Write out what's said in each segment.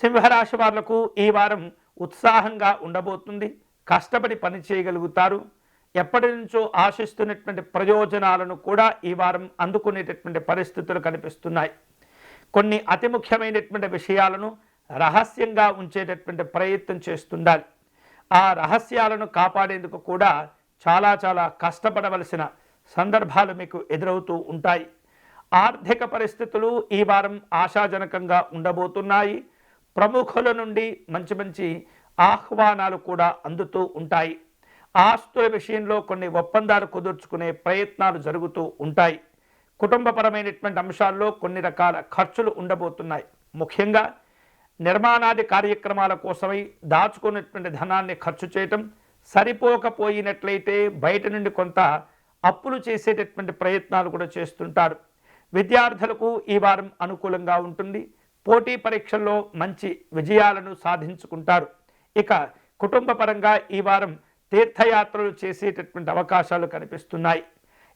సింహరాశి వాళ్లకు ఈ వారం ఉత్సాహంగా ఉండబోతుంది. కష్టపడి పని చేయగలుగుతారు. ఎప్పటి నుంచో ఆశిస్తున్నటువంటి ప్రయోజనాలను కూడా ఈ వారం అందుకునేటటువంటి పరిస్థితులు కనిపిస్తున్నాయి. కొన్ని అతి ముఖ్యమైనటువంటి విషయాలను రహస్యంగా ఉంచేటటువంటి ప్రయత్నం చేస్తుండాలి. ఆ రహస్యాలను కాపాడేందుకు కూడా చాలా కష్టపడవలసిన సందర్భాలు మీకు ఎదురవుతూ ఉంటాయి. ఆర్థిక పరిస్థితులు ఈ వారం ఆశాజనకంగా ఉండబోతున్నాయి. ప్రముఖుల నుండి మంచి ఆహ్వానాలు కూడా అందుతూ ఉంటాయి. ఆస్తుల విషయంలో కొన్ని ఒప్పందాలు కుదుర్చుకునే ప్రయత్నాలు జరుగుతూ ఉంటాయి. కుటుంబపరమైనటువంటి అంశాల్లో కొన్ని రకాల ఖర్చులు ఉండబోతున్నాయి. ముఖ్యంగా నిర్మాణాది కార్యక్రమాల కోసమై దాచుకున్నటువంటి ధనాన్ని ఖర్చు చేయటం, సరిపోకపోయినట్లయితే బయట నుండి కొంత అప్పులు చేసేటటువంటి ప్రయత్నాలు కూడా చేస్తుంటారు. విద్యార్థులకు ఈ వారం అనుకూలంగా ఉంటుంది. పోటీ పరీక్షల్లో మంచి విజయాలను సాధించుకుంటారు. ఇక కుటుంబపరంగా ఈ వారం తీర్థయాత్రలు చేసేటటువంటి అవకాశాలు కనిపిస్తున్నాయి.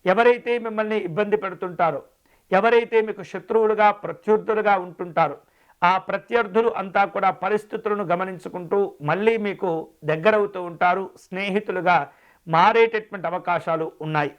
ఎవరైతే మిమ్మల్ని ఇబ్బంది పెడుతుంటారో, ఎవరైతే మీకు శత్రువులుగా ప్రత్యర్థులుగా ఉంటుంటారో, ఆ ప్రత్యర్థులు అంతా కూడా పరిస్థితులను గమనించుకుంటూ మళ్ళీ మీకు దగ్గరవుతూ ఉంటారు. స్నేహితులుగా మారేటటువంటి అవకాశాలు ఉన్నాయి.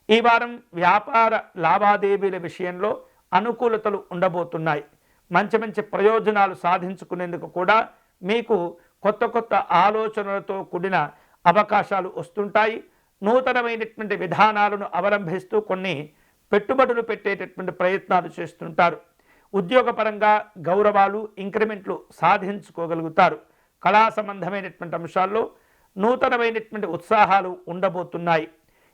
ఈ వారం వ్యాపార లావాదేవీల విషయంలో అనుకూలతలు ఉండబోతున్నాయి. మంచి ప్రయోజనాలు సాధించుకునేందుకు కూడా మీకు కొత్త ఆలోచనలతో కూడిన అవకాశాలు వస్తుంటాయి. నూతనమైనటువంటి విధానాలను అవలంబిస్తూ కొన్ని పెట్టుబడులు పెట్టేటటువంటి ప్రయత్నాలు చేస్తుంటారు. ఉద్యోగపరంగా గౌరవాలు, ఇంక్రిమెంట్లు సాధించుకోగలుగుతారు. కళా సంబంధమైనటువంటి అంశాల్లో నూతనమైనటువంటి ఉత్సాహాలు ఉండబోతున్నాయి.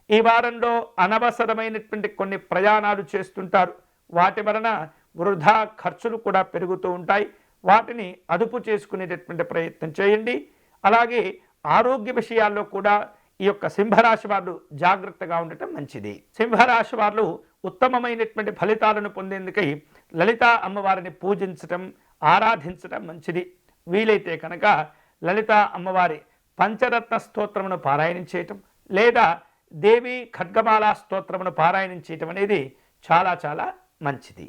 ఈ వారంలో అనవసరమైనటువంటి కొన్ని ప్రయాణాలు చేస్తుంటారు. వాటి వలన వృధా ఖర్చులు కూడా పెరుగుతూ ఉంటాయి. వాటిని అదుపు చేసుకునేటటువంటి ప్రయత్నం చేయండి. అలాగే ఆరోగ్య విషయాల్లో కూడా ఈ యొక్క సింహరాశి వారు జాగ్రత్తగా ఉండటం మంచిది. సింహరాశి వారు ఉత్తమమైనటువంటి ఫలితాలను పొందేందుకై లలితా అమ్మవారిని పూజించటం, ఆరాధించటం మంచిది. వీలైతే కనుక లలితా అమ్మవారి పంచరత్న స్తోత్రమును పారాయణం చేయటం లేదా దేవి ఖడ్గమాల స్తోత్రమును పారాయణం చేయటం అనేది చాలా మంచిది.